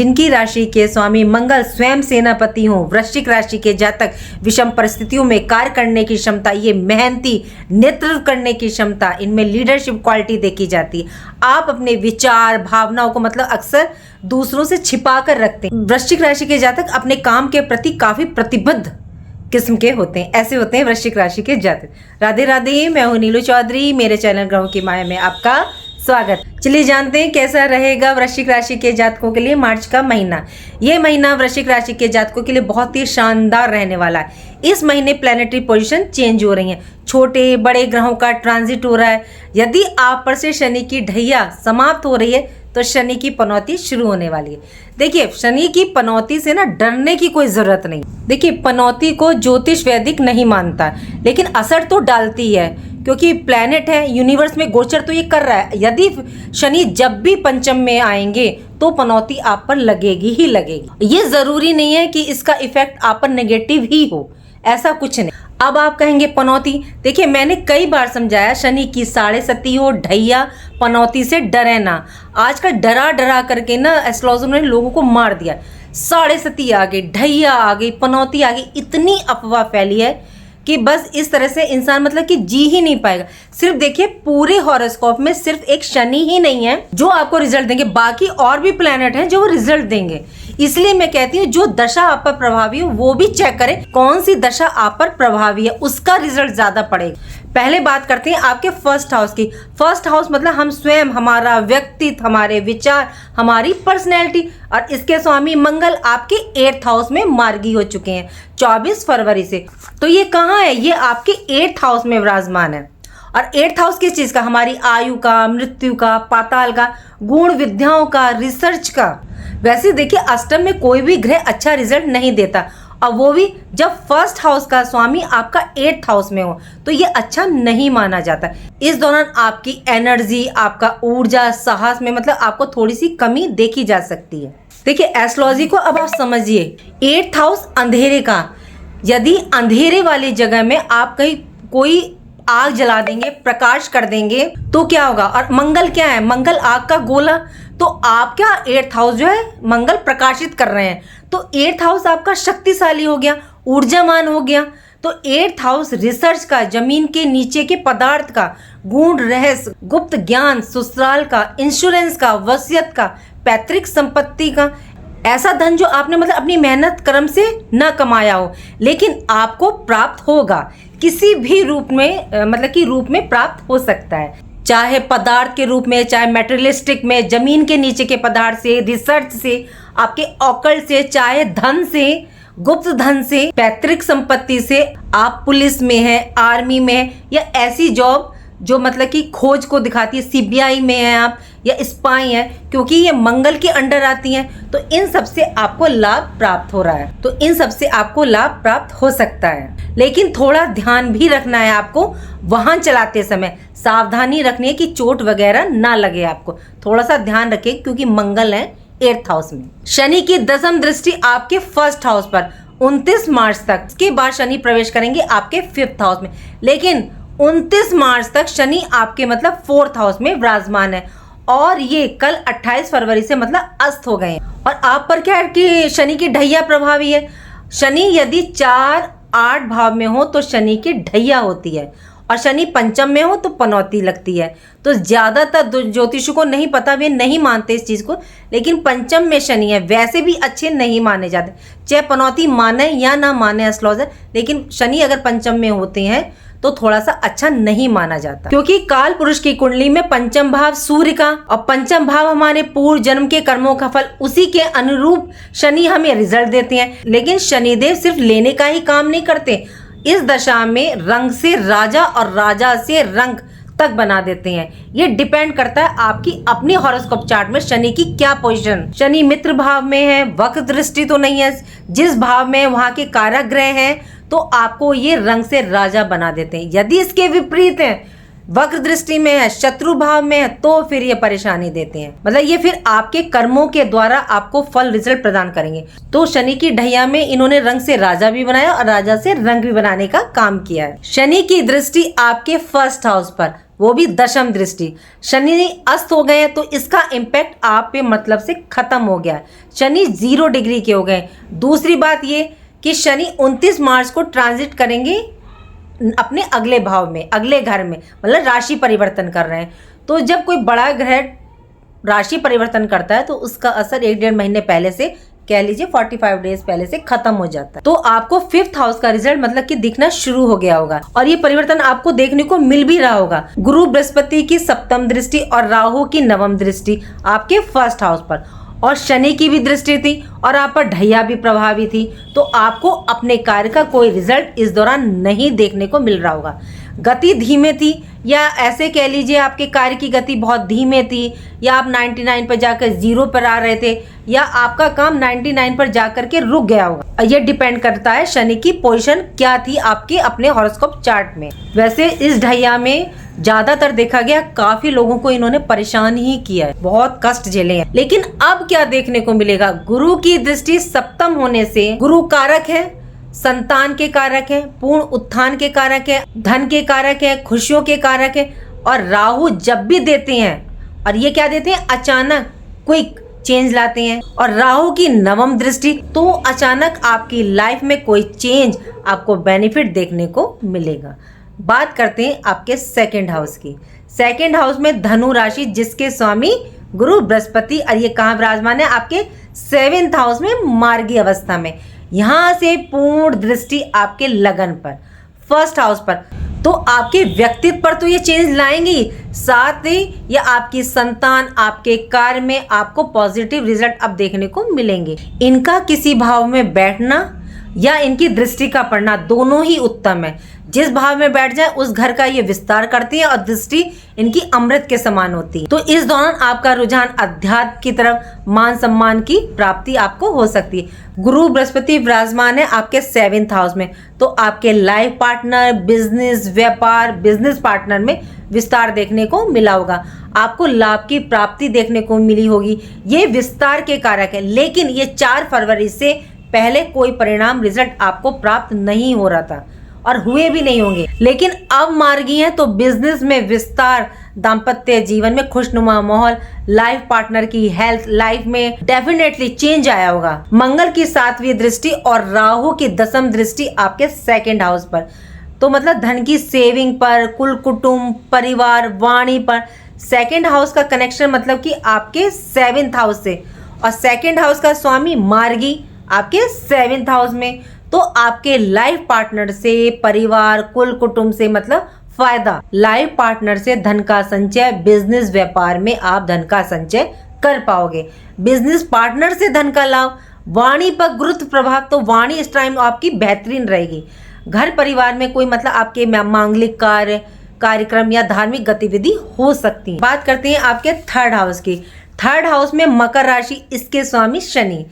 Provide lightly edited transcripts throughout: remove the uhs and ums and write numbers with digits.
जिनकी राशि के स्वामी मंगल स्वयं सेनापति हों, वृश्चिक राशि के जातक विषम परिस्थितियों में कार्य करने की क्षमता, ये मेहनती नेतृत्व करने की क्षमता, इनमें लीडरशिप क्वालिटी देखी जाती है। आप अपने विचार भावनाओं को मतलब अक्सर दूसरों से छिपा कर रखते हैं। वृश्चिक राशि के जातक अपने काम के प्रति काफी प्रतिबद्ध किस्म के होते हैं, ऐसे होते हैं वृश्चिक राशि के जातक। राधे राधे, मैं हूं नीलू चौधरी, मेरे चैनल ग्रहों की माया में आपका स्वागत। चलिए जानते हैं कैसा रहेगा वृश्चिक राशि के जातकों के लिए मार्च का महीना। ये महीना वृश्चिक राशि के जातकों के लिए बहुत ही शानदार रहने वाला है। इस महीने प्लैनेटरी पोजीशन चेंज हो रही है, छोटे बड़े ग्रहों का ट्रांजिट हो रहा है। यदि आप पर से शनि की ढैया समाप्त हो रही है तो शनि की पनौती शुरू होने वाली है। देखिए, शनि की पनौती से ना डरने की कोई जरूरत नहीं। देखिए, पनौती को ज्योतिष वैदिक नहीं मानता, लेकिन असर तो डालती है क्योंकि प्लैनेट है, यूनिवर्स में गोचर तो ये कर रहा है। यदि शनि जब भी पंचम में आएंगे तो पनौती आप पर लगेगी ही लगेगी। ये जरूरी नहीं है कि इसका इफेक्ट आप पर नेगेटिव ही हो, ऐसा कुछ नहीं। अब आप कहेंगे पनौती, देखिए मैंने कई बार समझाया, शनि की 7.5 हो, ढैया, पनौती से डरे ना। आजकल डरा डरा करके ना एस्ट्रोलॉजर ने लोगों को मार दिया। 7.5 आ गई, ढैया आ गई, पनौती आ गई, इतनी अफवाह फैली है कि बस इस तरह से इंसान मतलब कि जी ही नहीं पाएगा। सिर्फ देखिए, पूरे हॉरोस्कोप में सिर्फ एक शनि ही नहीं है जो आपको रिजल्ट देंगे, बाकी और भी प्लैनेट हैं जो वो रिजल्ट देंगे। इसलिए मैं कहती हूँ जो दशा आप पर प्रभावी हो वो भी चेक करें, कौन सी दशा आप पर प्रभावी है, उसका रिजल्ट ज्यादा पड़ेगा। पहले बात करते हैं आपके फर्स्ट हाउस की। फर्स्ट हाउस मतलब हम स्वयं, हमारा व्यक्तित्व, हमारे विचार, हमारी पर्सनैलिटी, और इसके स्वामी मंगल आपके 8th हाउस में मार्गी हो चुके हैं 24 फरवरी से। तो ये कहाँ है? ये आपके 8th हाउस में विराजमान है। और 8th हाउस किस चीज का? हमारी आयु का, मृत्यु का, पाताल का, गुण विद्याओं का, रिसर्च का। वैसे देखिए, अष्टम में कोई भी ग्रह अच्छा रिजल्ट नहीं देता, और वो भी जब फर्स्ट हाउस का स्वामी आपका 8th हाउस में हो तो ये अच्छा नहीं माना जाता। इस दौरान आपकी एनर्जी, आपका ऊर्जा, साहस में मतलब आपको थोड़ी सी कमी देखी जा सकती है। देखिए, एस्ट्रोलॉजी को अब आप समझिए, 8th हाउस अंधेरे का। यदि अंधेरे वाली जगह में आप कहीं कोई आग जला देंगे, प्रकाश कर देंगे तो क्या होगा? और मंगल क्या है? मंगल आग का गोला। तो आप क्या 8th हाउस जो है मंगल प्रकाशित कर रहे हैं, तो 8th हाउस आपका शक्तिशाली हो गया, ऊर्जामान हो गया। तो 8th हाउस रिसर्च का, जमीन के नीचे के पदार्थ का, गूढ़ रहस्य, गुप्त ज्ञान, ससुराल का, इंश्योरेंस का, वसीयत का, पैतृक संपत्ति का, ऐसा धन जो आपने मतलब अपनी मेहनत कर्म से न कमाया हो लेकिन आपको प्राप्त होगा, किसी भी रूप में मतलब कि रूप में प्राप्त हो सकता है, चाहे पदार्थ के रूप में, चाहे मेटेरियलिस्टिक में, जमीन के नीचे के पदार्थ से, रिसर्च से, आपके ऑकल्ट से, चाहे धन से, गुप्त धन से, पैतृक संपत्ति से। आप पुलिस में हैं, आर्मी में हैं, या ऐसी जॉब जो मतलब कि खोज को दिखाती है, सीबीआई में हैं आप, या स्पाई हैं, क्योंकि ये मंगल के अंडर आती हैं, तो इन सब से आपको लाभ प्राप्त हो रहा है। तो इन सब से आपको लाभ प्राप्त हो सकता है, लेकिन थोड़ा ध्यान भी रखना है आपको। वाहन चलाते समय सावधानी रखनी है कि चोट वगैरह ना लगे आपको, थोड़ा सा ध्यान रखें क्योंकि मंगल है 8th हाउस में। शनि की 10वीं दृष्टि आपके फर्स्ट हाउस पर 29 मार्च तक, इसके बाद शनि प्रवेश करेंगे आपके 5th हाउस में, लेकिन 29 मार्च तक शनि आपके मतलब 4th हाउस में विराजमान है, और ये कल 28 फरवरी से मतलब अस्त हो गए हैं। और आप पर क्या है कि शनि की ढैया प्रभावी है। शनि यदि 4-8 भाव में हो तो शनि की ढैया होती है, और शनि पंचम में हो तो पनौती लगती है। तो ज्यादातर ज्योतिषों को नहीं पता, वे नहीं मानते इस चीज को, लेकिन पंचम में शनि है, वैसे भी अच्छे नहीं माने जाते, चाहे पनौती माने या ना माने एस्ट्रोलॉजर, लेकिन शनि अगर पंचम में होते हैं तो थोड़ा सा अच्छा नहीं माना जाता, क्योंकि काल पुरुष की कुंडली में पंचम भाव सूर्य का, और पंचम भाव हमारे पूर्व जन्म के कर्मों का फल, उसी के अनुरूप शनि हमें रिजल्ट देते हैं। लेकिन शनिदेव सिर्फ लेने का ही काम नहीं करते, इस दशा में रंग से राजा और राजा से रंग तक बना देते हैं। ये डिपेंड करता है आपकी अपनी हॉरोस्कोप चार्ट में शनि की क्या पोजीशन। शनि मित्र भाव में है, वक्र दृष्टि तो नहीं है, जिस भाव में वहां के कारक ग्रह हैं तो आपको ये रंग से राजा बना देते हैं। यदि इसके विपरीत है, वक्र दृष्टि में है, शत्रु भाव में है, तो फिर ये परेशानी देते हैं, मतलब ये फिर आपके कर्मों के द्वारा आपको फल रिजल्ट प्रदान करेंगे। तो शनि की ढैया में इन्होंने रंग से राजा भी बनाया और राजा से रंग भी बनाने का काम किया है। शनि की दृष्टि आपके फर्स्ट हाउस पर वो भी दशम दृष्टि। शनि अस्त हो गए तो इसका इम्पैक्ट आप पे मतलब से खत्म हो गया, शनि 0 डिग्री के हो गए। दूसरी बात ये कि शनि 29 मार्च को ट्रांजिट करेंगे अपने अगले भाव में, अगले घर में, मतलब राशि परिवर्तन कर रहे हैं। तो जब कोई बड़ा ग्रह राशि परिवर्तन करता है तो उसका असर 1-1.5 महीने पहले से, कह लीजिए 45 डेज पहले से खत्म हो जाता है। तो आपको 5th हाउस का रिजल्ट मतलब कि दिखना शुरू हो गया होगा और ये परिवर्तन आपको देखने को मिल भी रहा होगा। गुरु बृहस्पति की 7th दृष्टि और राहु की 9th दृष्टि आपके 1st हाउस पर, और शनि की भी दृष्टि थी और आप पर ढैया भी प्रभावी थी। तो आपको अपने कार्य का कोई रिजल्ट इस दौरान नहीं देखने को मिल रहा होगा। गति धीमे थी, या ऐसे कह लीजिए आपके कार्य की गति बहुत धीमे थी, या आप 99 पर जाकर 0 पर आ रहे थे, या आपका काम 99 पर जाकर के रुक गया होगा। ये डिपेंड करता है शनि की पोजीशन क्या थी आपके अपने हॉरोस्कोप चार्ट में। वैसे इस ढैया में ज्यादातर देखा गया काफी लोगों को इन्होंने परेशान ही किया है, बहुत कष्ट झेले हैं। लेकिन अब क्या देखने को मिलेगा, गुरु की दृष्टि 7th होने से, गुरु कारक है, संतान के कारक है, पूर्ण उत्थान के कारक है, धन के कारक है, खुशियों के कारक है। और राहु जब भी देते हैं, और ये क्या देते हैं, अचानक क्विक चेंज लाते हैं। और राहु की 9th दृष्टि, तो अचानक आपकी लाइफ में कोई चेंज, आपको बेनिफिट देखने को मिलेगा। बात करते हैं आपके 2nd हाउस की। 2nd हाउस में धनु राशि, जिसके स्वामी गुरु बृहस्पति, और ये कहाँ विराजमान है, आपके 7th हाउस में मार्गी अवस्था में। यहाँ से पूर्ण दृष्टि आपके लगन पर, 1st हाउस पर। तो आपके व्यक्तित्व पर तो ये चेंज लाएंगी, साथ ही ये आपकी संतान, आपके कार्य में आपको पॉजिटिव रिजल्ट अब देखने को मिलेंगे। इनका किसी भाव में बैठना या इनकी दृष्टि का पड़ना दोनों ही उत्तम है। जिस भाव में बैठ जाए उस घर का ये विस्तार करती है और दृष्टि इनकी अमृत के समान होती है। तो इस दौरान आपका रुझान अध्यात्म की तरफ, मान सम्मान की प्राप्ति आपको हो सकती है। गुरु बृहस्पति विराजमान है आपके 7th हाउस में, तो आपके लाइफ पार्टनर, बिजनेस, व्यापार, बिजनेस पार्टनर में विस्तार देखने को मिला होगा। आपको लाभ की प्राप्ति देखने को मिली होगी। ये विस्तार के कारक है, लेकिन ये 4 फरवरी से पहले कोई परिणाम, रिजल्ट आपको प्राप्त नहीं हो रहा था और हुए भी नहीं होंगे। लेकिन अब मार्गी हैं तो बिजनेस में विस्तार, दाम्पत्य जीवन में खुशनुमा माहौल, लाइफ पार्टनर की हेल्थ, लाइफ में डेफिनेटली चेंज आया होगा। मंगल की 7वीं दृष्टि और राहु की 10th दृष्टि आपके 2nd हाउस पर, तो मतलब धन की सेविंग पर, कुल कुटुंब, परिवार, वाणी पर। 2nd हाउस का कनेक्शन मतलब कि आपके 7th हाउस से, और 2nd हाउस का स्वामी मार्गी आपके 7th हाउस में। तो आपके लाइफ पार्टनर से, परिवार, कुल कुटुंब से मतलब फायदा, लाइफ पार्टनर से धन का संचय, बिजनेस व्यापार में आप धन का संचय कर पाओगे। बिजनेस पार्टनर से धन का लाभ, वाणी पर गुरुत्व प्रभाव, तो वाणी इस टाइम आपकी बेहतरीन रहेगी। घर परिवार में कोई मतलब आपके मांगलिक कार्य, कार्यक्रम या धार्मिक गतिविधि हो सकती है। बात करते हैं आपके 3rd हाउस की। 3rd हाउस में मकर राशि, इसके स्वामी शनि।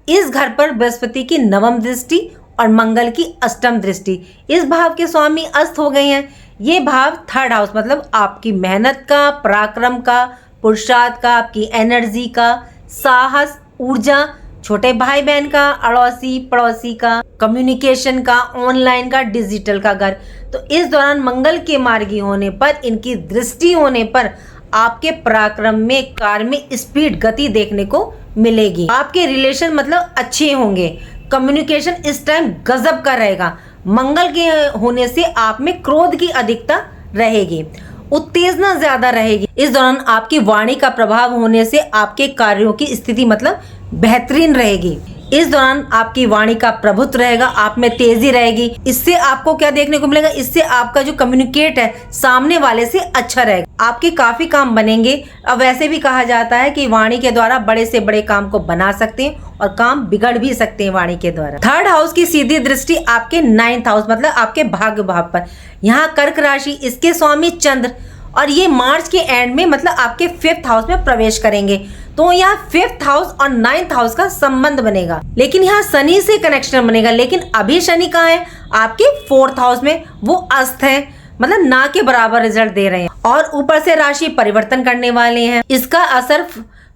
इस घर पर बृहस्पति की 9th दृष्टि और मंगल की 8th दृष्टि। इस भाव के स्वामी अस्त हो गए हैं। ये भाव 3rd हाउस मतलब आपकी मेहनत का, पराक्रम का, पुरुषार्थ का, आपकी एनर्जी का, साहस, ऊर्जा, छोटे भाई बहन का, अड़ोसी पड़ोसी का, कम्युनिकेशन का, ऑनलाइन का, डिजिटल का घर। तो इस दौरान मंगल के मार्गी होने पर, इनकी दृष्टि होने पर आपके पराक्रम में, कार्य में स्पीड, गति देखने को मिलेगी। आपके रिलेशन मतलब अच्छे होंगे। कम्युनिकेशन इस टाइम गजब का रहेगा। मंगल के होने से आप में क्रोध की अधिकता रहेगी, उत्तेजना ज्यादा रहेगी। इस दौरान आपकी वाणी का प्रभाव होने से आपके कार्यों की स्थिति मतलब बेहतरीन रहेगी। इस दौरान आपकी वाणी का प्रभुत्व रहेगा, आप में तेजी रहेगी। इससे आपको क्या देखने को मिलेगा, इससे आपका जो कम्युनिकेट है सामने वाले से अच्छा रहेगा। आपके काफी काम बनेंगे। अब वैसे भी कहा जाता है कि वाणी के द्वारा बड़े से बड़े काम को बना सकते हैं और काम बिगड़ भी सकते हैं वाणी के द्वारा। 3rd हाउस की सीधी दृष्टि आपके 9th हाउस मतलब आपके भाग्य भाव पर। यहाँ कर्क राशि, इसके स्वामी चंद्र, और ये मार्च के एंड में मतलब आपके 5th हाउस में प्रवेश करेंगे। तो यहाँ 5th हाउस और 9th हाउस का संबंध बनेगा, लेकिन यहाँ शनि से कनेक्शन बनेगा। लेकिन अभी शनि कहाँ है, आपके 4th हाउस में, वो अस्त है, मतलब ना के बराबर रिजल्ट दे रहे हैं। और ऊपर से राशि परिवर्तन करने वाले हैं। इसका असर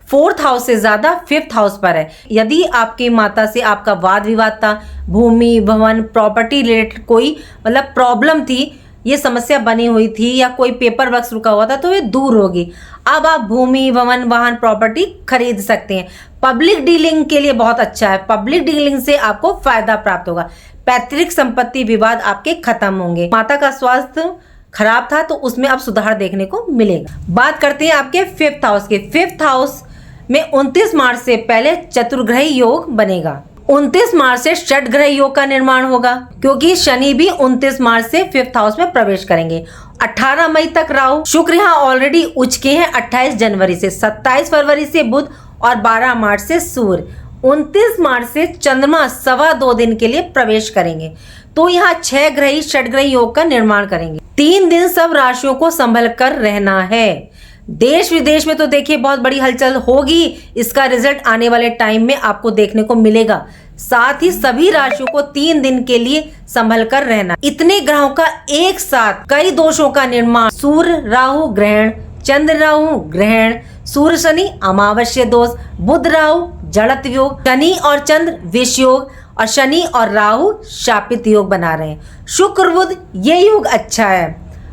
4th हाउस से ज्यादा 5th हाउस पर है। यदि आपकी माता से आपका वाद विवाद था, भूमि, भवन, प्रॉपर्टी रिलेटेड कोई मतलब प्रॉब्लम थी, ये समस्या बनी हुई थी या कोई पेपर वर्क रुका हुआ था तो ये दूर होगी। अब आप भूमि, भवन, वाहन, प्रॉपर्टी खरीद सकते हैं। पब्लिक डीलिंग के लिए बहुत अच्छा है। पब्लिक डीलिंग से आपको फायदा प्राप्त होगा। पैतृक संपत्ति विवाद आपके खत्म होंगे। माता का स्वास्थ्य खराब था तो उसमें अब सुधार देखने को मिलेगा। बात करते हैं आपके 5th हाउस के। 5th हाउस में 29 मार्च से पहले चतुर्ग्रही योग बनेगा। 29 मार्च से षटग्रह योग का निर्माण होगा, क्योंकि शनि भी 29 मार्च से 5th हाउस में प्रवेश करेंगे। 18 मई तक राहु, शुक्र यहाँ ऑलरेडी उच्च के हैं 28 जनवरी से, 27 फरवरी से बुध और 12 मार्च से सूर्य। 29 मार्च से चंद्रमा 2.25 दिन के लिए प्रवेश करेंगे, तो यहाँ 6 ग्रही षटग्रही योग का निर्माण करेंगे। 3 दिन सब राशियों को संभल कर रहना है। देश विदेश में तो देखिए बहुत बड़ी हलचल होगी, इसका रिजल्ट आने वाले टाइम में आपको देखने को मिलेगा। साथ ही सभी राशियों को 3 दिन के लिए संभल कर रहना। इतने ग्रहों का एक साथ कई दोषों का निर्माण, सूर्य राहु ग्रहण, चंद्र राहु ग्रहण, सूर्य शनि अमावस्या दोष, बुध राहु जड़त योग, शनि और चंद्र विष योग और शनि और राहु शापित योग बना रहे हैं। शुक्र बुध ये योग अच्छा है,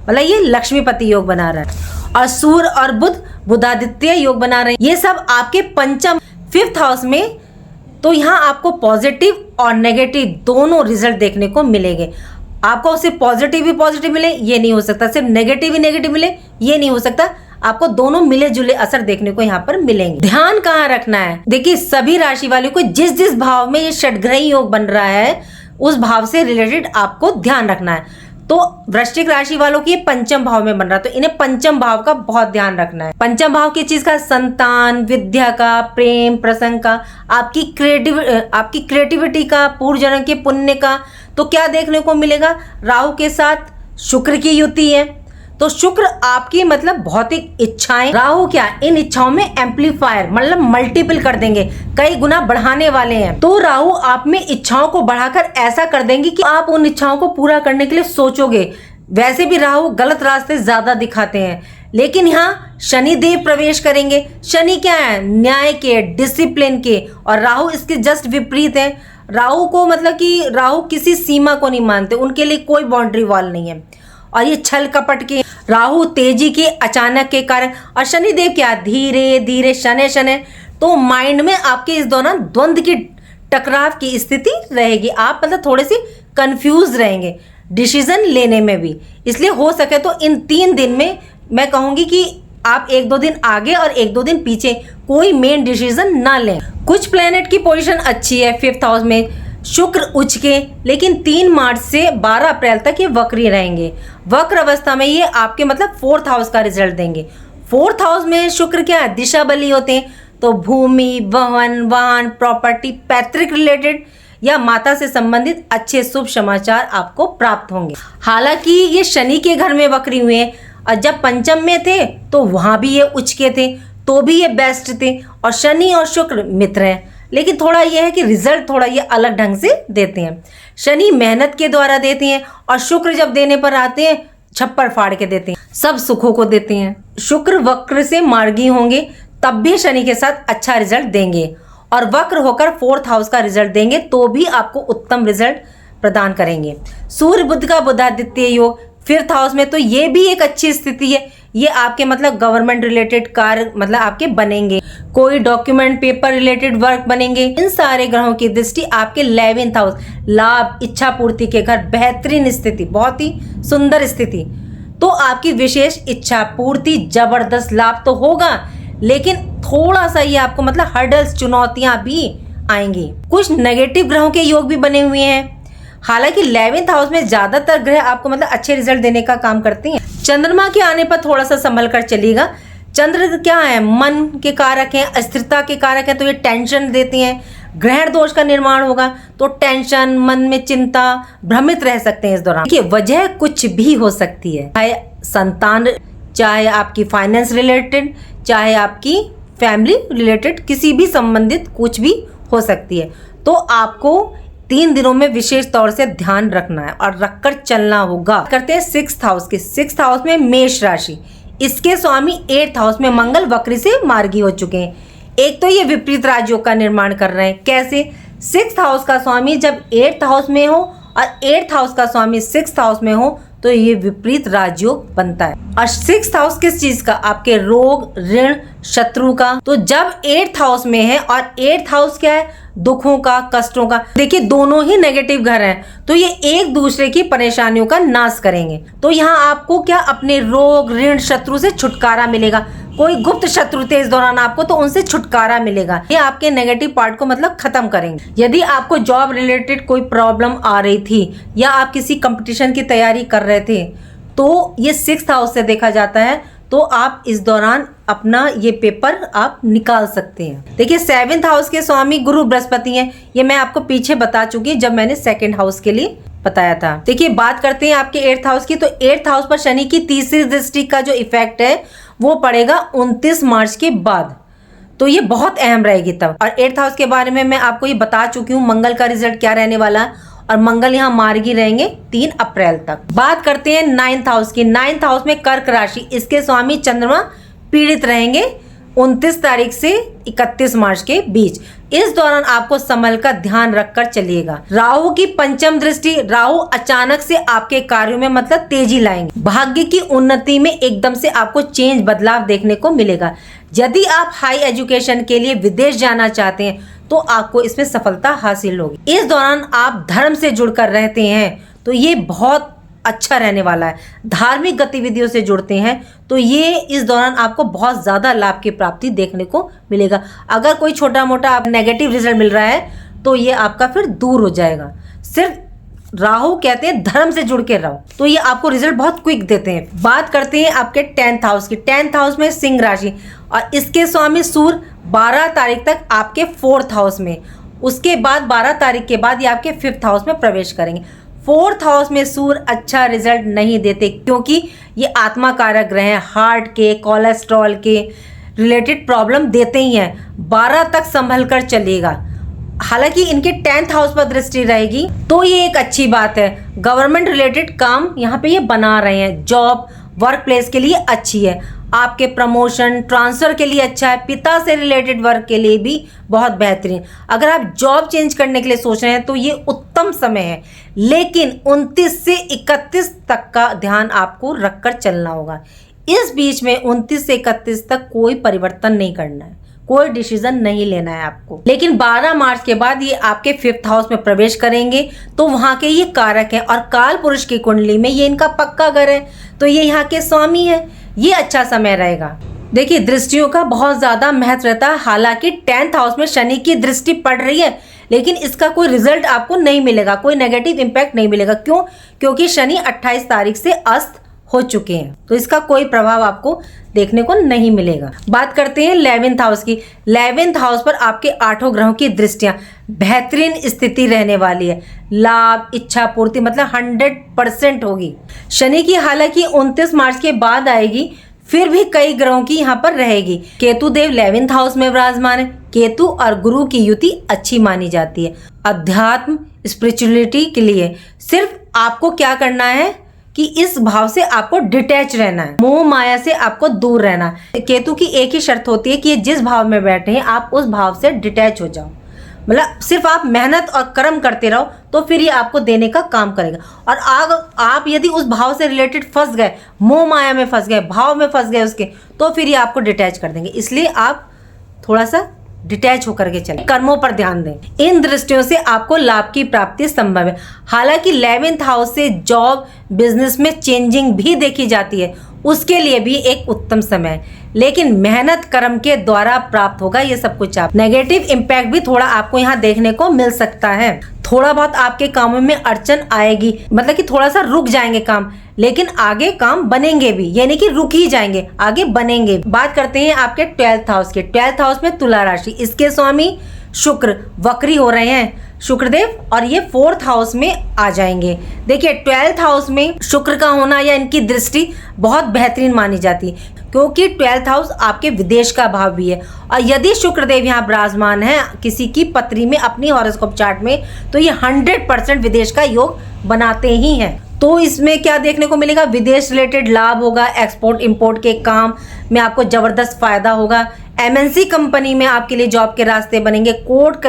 मतलब ये लक्ष्मीपति योग बना रहा है, और सूर्य और बुध बुधादित्य योग बना रहे हैं। ये सब आपके पंचम 5th हाउस में, तो यहाँ आपको पॉजिटिव और नेगेटिव दोनों रिजल्ट देखने को मिलेंगे। आपको सिर्फ पॉजिटिव ही पॉजिटिव मिले ये नहीं हो सकता, सिर्फ नेगेटिव ही नेगेटिव मिले ये नहीं हो सकता, आपको दोनों मिले जुले असर देखने को यहाँ पर मिलेंगे। ध्यान कहाँ रखना है, देखिए सभी राशि वालों को जिस जिस भाव में ये षटग्रही योग बन रहा है उस भाव से रिलेटेड आपको ध्यान रखना है। तो वृश्चिक राशि वालों की पंचम भाव में बन रहा है, तो इन्हें पंचम भाव का बहुत ध्यान रखना है। पंचम भाव की चीज का संतान, विद्या का, प्रेम प्रसंग का, आपकी क्रिएटिविटी का, पूर्व जन्म के पुण्य का। तो क्या देखने को मिलेगा, राहु के साथ शुक्र की युति है, तो शुक्र आपकी मतलब भौतिक इच्छाएं, राहु क्या इन इच्छाओं में एम्पलीफायर मतलब मल्टीपल कर देंगे, कई गुना बढ़ाने वाले हैं। तो राहु आप में इच्छाओं को बढ़ाकर ऐसा कर देंगे कि आप उन इच्छाओं को पूरा करने के लिए सोचोगे। वैसे भी राहु गलत रास्ते ज्यादा दिखाते हैं, लेकिन यहाँ शनि देव प्रवेश करेंगे। शनि क्या है, न्याय के, डिसिप्लिन के, और राहु इसके जस्ट विपरीत है। राहु को मतलब कि राहु किसी सीमा को नहीं मानते, उनके लिए कोई बाउंड्री वॉल नहीं है, और ये छल कपट के, राहु तेजी के अचानक के कारण, और शनि देव क्या धीरे धीरे शनै शनै। तो माइंड में आपके इस दौरान द्वंद्व की टकराव की स्थिति रहेगी। आप मतलब थोड़े से कंफ्यूज रहेंगे डिसीजन लेने में भी। इसलिए हो सके तो इन 3 दिन में मैं कहूंगी कि आप 1-2 दिन आगे और 1-2 दिन पीछे कोई मेन डिसीजन ना लें। कुछ प्लेनेट की पोजीशन अच्छी है 5th हाउस में, शुक्र उच्च के, लेकिन 3 मार्च से 12 अप्रैल तक ये वक्री रहेंगे। वक्र अवस्था में ये आपके मतलब 4th हाउस का रिजल्ट देंगे। 4th हाउस में शुक्र क्या है, दिशा बली होते हैं, तो भूमि, भवन, वाहन, प्रॉपर्टी, पैतृक रिलेटेड या माता से संबंधित अच्छे शुभ समाचार आपको प्राप्त होंगे। हालांकि ये शनि के घर में वक्री हुए हैं, और जब पंचम में थे तो वहां भी ये उच्च के थे, तो भी ये बेस्ट थे, और शनि और शुक्र मित्र हैं। लेकिन थोड़ा यह है कि रिजल्ट थोड़ा ये अलग ढंग से देते हैं। शनि मेहनत के द्वारा देते हैं, और शुक्र जब देने पर आते हैं छप्पर फाड़ के देते हैं, सब सुखों को देते हैं। शुक्र वक्र से मार्गी होंगे तब भी शनि के साथ अच्छा रिजल्ट देंगे, और वक्र होकर 4th हाउस का रिजल्ट देंगे तो भी आपको उत्तम रिजल्ट प्रदान करेंगे। सूर्य बुध का बुधादित्य योग 5th हाउस में, तो ये भी एक अच्छी स्थिति है। ये आपके मतलब गवर्नमेंट रिलेटेड कार्य मतलब आपके बनेंगे, कोई डॉक्यूमेंट पेपर रिलेटेड वर्क बनेंगे। इन सारे ग्रहों की दृष्टि आपके 11th हाउस, लाभ, इच्छा पूर्ति के घर, बेहतरीन स्थिति, बहुत ही सुंदर स्थिति। तो आपकी विशेष इच्छा पूर्ति, जबरदस्त लाभ तो होगा, लेकिन थोड़ा सा ये आपको मतलब हर्डल्स, चुनौतियां भी आएंगी। कुछ नेगेटिव ग्रहों के योग भी बने हुए हैं। हालांकि 11th हाउस में ज्यादातर ग्रह आपको मतलब अच्छे रिजल्ट देने का काम करते हैं। चंद्रमा के आने पर थोड़ा सा संभल कर चलिएगा। चंद्र क्या है, मन के कारक हैं, अस्थिरता के कारक हैं, तो ये टेंशन देते हैं। ग्रहण दोष का निर्माण होगा तो टेंशन, मन में चिंता, भ्रमित रह सकते हैं इस दौरान। देखिए वजह कुछ भी हो सकती है, चाहे संतान, चाहे आपकी फाइनेंस रिलेटेड, चाहे आपकी फैमिली रिलेटेड, किसी भी संबंधित कुछ भी हो सकती है। तो आपको 3 दिनों में विशेष तौर से ध्यान रखना है और रखकर चलना होगा। करते हैं 6th हाउस के। 6th हाउस में मेष राशि, इसके स्वामी 8th हाउस में मंगल वक्री से मार्गी हो चुके हैं। एक तो ये विपरीत राजयोग का निर्माण कर रहे हैं। कैसे, 6th हाउस का स्वामी जब 8th हाउस में हो और 8th हाउस का स्वामी 6th हाउस में हो तो ये विपरीत राजयोग बनता है। और 6th हाउस किस चीज का? आपके रोग, ऋण, शत्रु का। तो जब 8th हाउस में है और 8th हाउस क्या है? दुखों का, कष्टों का। देखिए दोनों ही नेगेटिव घर हैं, तो ये एक दूसरे की परेशानियों का नाश करेंगे। तो यहाँ आपको क्या? अपने रोग, ऋण, शत्रु से छुटकारा मिलेगा। कोई गुप्त शत्रु थे इस दौरान आपको, तो उनसे छुटकारा मिलेगा। ये आपके नेगेटिव पार्ट को मतलब खत्म करेंगे। यदि आपको जॉब रिलेटेड कोई प्रॉब्लम आ रही थी या आप किसी कंपटीशन की तैयारी कर रहे थे, तो ये 6th हाउस से देखा जाता है, तो आप इस दौरान अपना ये पेपर आप निकाल सकते हैं। देखिए 7th हाउस के स्वामी गुरु बृहस्पति हैं, ये मैं आपको पीछे बता चुकी जब मैंने 2nd हाउस के लिए बताया था। देखिए बात करते हैं आपके 8th हाउस की, तो 8th हाउस पर शनि की तीसरी दृष्टि का जो इफेक्ट है वो पड़ेगा 29 मार्च के बाद, तो ये बहुत अहम रहेगी तब। और 8th हाउस के बारे में मैं आपको ये बता चुकी हूँ मंगल का रिजल्ट क्या रहने वाला है, और मंगल यहाँ मार्गी रहेंगे 3 अप्रैल तक। बात करते हैं 9th हाउस की। 9th हाउस में कर्क राशि, इसके स्वामी चंद्रमा पीड़ित रहेंगे 29 तारीख से 31 मार्च के बीच। इस दौरान आपको संभल का ध्यान रखकर चलिएगा। राहु की पंचम दृष्टि, राहु अचानक से आपके कार्यों में मतलब तेजी लाएंगे। भाग्य की उन्नति में एकदम से आपको चेंज, बदलाव देखने को मिलेगा। यदि आप हाई एजुकेशन के लिए विदेश जाना चाहते हैं तो आपको इसमें सफलता हासिल होगी। इस दौरान आप धर्म से जुड़कर रहते हैं तो ये बहुत अच्छा रहने वाला है। धार्मिक गतिविधियों से जुड़ते हैं तो ये इस दौरान आपको बहुत ज़्यादा लाभ की प्राप्ति देखने को मिलेगा। अगर कोई छोटा मोटा आप नेगेटिव रिजल्ट मिल रहा है तो ये आपका फिर दूर हो जाएगा। सिर्फ राहु कहते हैं धर्म से जुड़ के रहो, तो ये आपको रिजल्ट बहुत क्विक देते हैं। बात करते हैं आपके 10th हाउस की। 10th हाउस में सिंह राशि और इसके स्वामी सूर्य 12 तारीख तक आपके 4th हाउस में, उसके बाद 12 तारीख के बाद ये आपके 5th हाउस में प्रवेश करेंगे। 4th हाउस में सूर्य अच्छा रिजल्ट नहीं देते क्योंकि ये आत्मा कारक ग्रह हैं, हार्ट के, कोलेस्ट्रॉल के रिलेटेड प्रॉब्लम देते ही हैं। 12 तक संभल कर चलिएगा। हालांकि इनके 10th हाउस पर दृष्टि रहेगी तो ये एक अच्छी बात है। गवर्नमेंट रिलेटेड काम यहाँ पे ये बना रहे हैं। जॉब, वर्क प्लेस के लिए अच्छी है। आपके प्रमोशन, ट्रांसफर के लिए अच्छा है। पिता से रिलेटेड वर्क के लिए भी बहुत बेहतरीन। अगर आप जॉब चेंज करने के लिए सोच रहे हैं तो ये उत्तम समय है, लेकिन 29 से 31 तक का ध्यान आपको रखकर चलना होगा। इस बीच में 29 से 31 तक कोई परिवर्तन नहीं करना है, कोई डिसीजन नहीं लेना है आपको। लेकिन 12 मार्च के बाद ये आपके 5th हाउस में प्रवेश करेंगे तो वहां के ये कारक हैं और काल पुरुष की कुंडली में ये इनका पक्का घर है, तो ये यहाँ के स्वामी है। ये अच्छा समय रहेगा। देखिए दृष्टियों का बहुत ज्यादा महत्व रहता है। हालांकि 10th हाउस में शनि की दृष्टि पड़ रही है, लेकिन इसका कोई रिजल्ट आपको नहीं मिलेगा, कोई नेगेटिव इम्पैक्ट नहीं मिलेगा। क्यों? क्योंकि शनि 28 तारीख से अस्त हो चुके हैं, तो इसका कोई प्रभाव आपको देखने को नहीं मिलेगा। बात करते हैं 11th हाउस की। 11th हाउस पर आपके 8 ग्रहों की दृष्टियां, बेहतरीन स्थिति रहने वाली है। लाभ, इच्छा पूर्ति मतलब 100% होगी। शनि की हालांकि 29 मार्च के बाद आएगी, फिर भी कई ग्रहों की यहाँ पर रहेगी। केतु देव 11th हाउस में विराजमान है। केतु और गुरु की युति अच्छी मानी जाती है। अध्यात्म, स्पिरिचुअलिटी के लिए सिर्फ आपको क्या करना है कि इस भाव से आपको डिटैच रहना है, मोह माया से आपको दूर रहना है। केतु की एक ही शर्त होती है कि जिस भाव में बैठे हैं आप उस भाव से डिटैच हो जाओ। मतलब सिर्फ आप मेहनत और कर्म करते रहो तो फिर ये आपको देने का काम करेगा। और आप यदि उस भाव से रिलेटेड फंस गए, मोह माया में फंस गए, भाव में फंस गए उसके, तो फिर ये आपको डिटैच कर देंगे। इसलिए आप थोड़ा सा डिटैच होकर के चलें, कर्मों पर ध्यान दें। इन दृष्टियों से आपको लाभ की प्राप्ति संभव है। हालांकि 11th हाउस से जॉब, बिजनेस में चेंजिंग भी देखी जाती है, उसके लिए भी एक उत्तम समय है, लेकिन मेहनत कर्म के द्वारा प्राप्त होगा ये सब कुछ। आप नेगेटिव इम्पैक्ट भी थोड़ा आपको यहाँ देखने को मिल सकता है। थोड़ा बहुत आपके कामों में अड़चन आएगी, मतलब कि थोड़ा सा रुक जाएंगे काम, लेकिन आगे काम बनेंगे भी, यानी कि रुक ही जाएंगे, आगे बनेंगे। बात करते हैं आपके 12th हाउस के। 12th हाउस में तुला राशि, इसके स्वामी शुक्र वक्री हो रहे हैं शुक्रदेव, और ये 4th हाउस में आ जाएंगे। देखिए 12th हाउस में शुक्र का होना या इनकी दृष्टि बहुत बेहतरीन मानी जाती है, क्योंकि 12th हाउस आपके विदेश का भाव भी है। और यदि शुक्रदेव यहाँ विराजमान है किसी की पत्री में, अपनी हॉरोस्कोप चार्ट में, तो ये 100% विदेश का योग बनाते ही हैं। तो इसमें क्या देखने को मिलेगा, विदेश रिलेटेड लाभ होगा, एक्सपोर्ट इंपोर्ट के काम में आपको ज़बरदस्त फ़ायदा होगा, एमएनसी कंपनी में आपके लिए जॉब के रास्ते बनेंगे, कोर्ट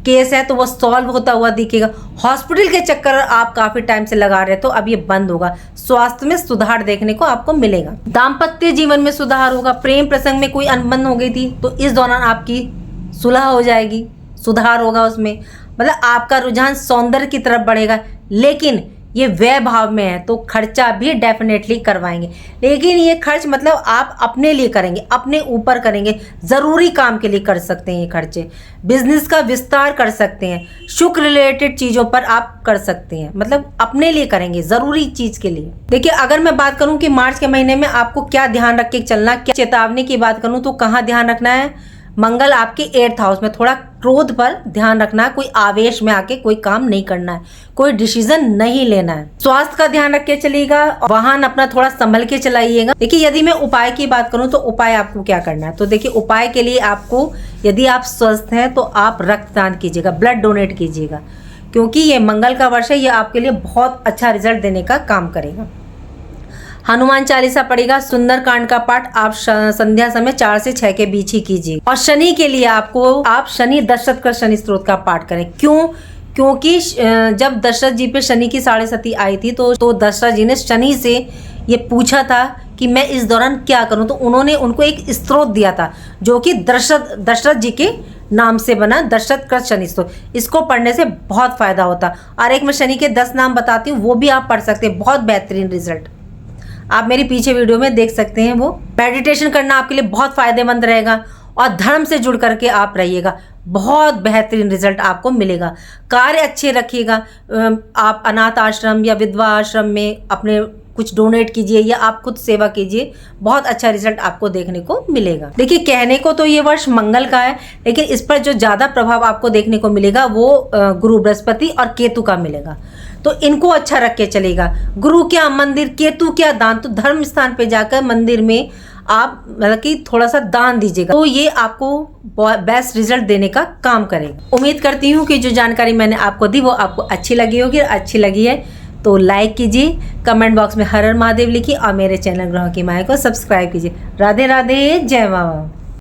केस है तो वो सॉल्व होता हुआ दिखेगा, हॉस्पिटल के चक्कर आप काफ़ी टाइम से लगा रहे तो अब ये बंद होगा, स्वास्थ्य में सुधार देखने को आपको मिलेगा, दाम्पत्य जीवन में सुधार होगा, प्रेम प्रसंग में कोई अनबन हो गई थी तो इस दौरान आपकी सुलह हो जाएगी, सुधार होगा उसमें, मतलब आपका रुझान सौंदर्य की तरफ बढ़ेगा। लेकिन ये व्यय भाव में है तो खर्चा भी डेफिनेटली करवाएंगे, लेकिन ये खर्च मतलब आप अपने लिए करेंगे, अपने ऊपर करेंगे, ज़रूरी काम के लिए कर सकते हैं ये खर्चे, बिजनेस का विस्तार कर सकते हैं, शुक्र रिलेटेड चीज़ों पर आप कर सकते हैं, मतलब अपने लिए करेंगे, ज़रूरी चीज़ के लिए। देखिए अगर मैं बात करूं कि मार्च के महीने में आपको क्या ध्यान रख के चलना, क्या चेतावनी की बात करूं तो कहाँ ध्यान रखना है, मंगल आपके 8th हाउस में, थोड़ा क्रोध पर ध्यान रखना है, कोई आवेश में आके कोई काम नहीं करना है, कोई डिसीजन नहीं लेना है, स्वास्थ्य का ध्यान रख के चलिएगा, वाहन अपना थोड़ा संभल के चलाइएगा। देखिए यदि मैं उपाय की बात करूं तो उपाय आपको क्या करना है, तो देखिए उपाय के लिए आपको, यदि आप स्वस्थ हैं तो आप रक्तदान कीजिएगा, ब्लड डोनेट कीजिएगा, क्योंकि ये मंगल का वर्ष है, ये आपके लिए बहुत अच्छा रिजल्ट देने का काम करेगा। हनुमान चालीसा पढ़ेगा, सुंदरकांड का पाठ आप संध्या समय 4 से 6 के बीच ही कीजिए। और शनि के लिए आप शनि दशरथ का शनि स्त्रोत का पाठ करें। क्यों? क्योंकि जब दशरथ जी पे शनि की 7.5 आई थी तो दशरथ जी ने शनि से ये पूछा था कि मैं इस दौरान क्या करूं, तो उन्होंने उनको एक स्त्रोत दिया था जो कि दशरथ जी के नाम से बना, दशरथ कृत शनि स्त्रोत। इसको पढ़ने से बहुत फायदा होता। और एक मैं शनि के 10 नाम बताती हूँ, वो भी आप पढ़ सकते हैं, बहुत बेहतरीन रिजल्ट आप मेरी पीछे वीडियो में देख सकते हैं। वो मेडिटेशन करना आपके लिए बहुत फायदेमंद रहेगा और धर्म से जुड़ करके आप रहिएगा, बहुत बेहतरीन रिजल्ट आपको मिलेगा। कार्य अच्छे रखिएगा, आप अनाथ आश्रम या विधवा आश्रम में अपने कुछ डोनेट कीजिए या आप खुद सेवा कीजिए, बहुत अच्छा रिजल्ट आपको देखने को मिलेगा। देखिए कहने को तो ये वर्ष मंगल का है, लेकिन इस पर जो ज़्यादा प्रभाव आपको देखने को मिलेगा वो गुरु बृहस्पति और केतु का मिलेगा, तो इनको अच्छा रख के चलेगा। गुरु क्या मंदिर, केतु क्या दान, तो धर्म स्थान पे जाकर मंदिर में आप मतलब कि थोड़ा सा दान दीजिएगा, तो ये आपको बेस्ट रिजल्ट देने का काम करेगा। उम्मीद करती हूँ कि जो जानकारी मैंने आपको दी वो आपको अच्छी लगी होगी, और अच्छी लगी है तो लाइक कीजिए, कमेंट बॉक्स में हर हर महादेव लिखिए और मेरे चैनल ग्रहों की माया को सब्सक्राइब कीजिए। राधे राधे, जय माँ।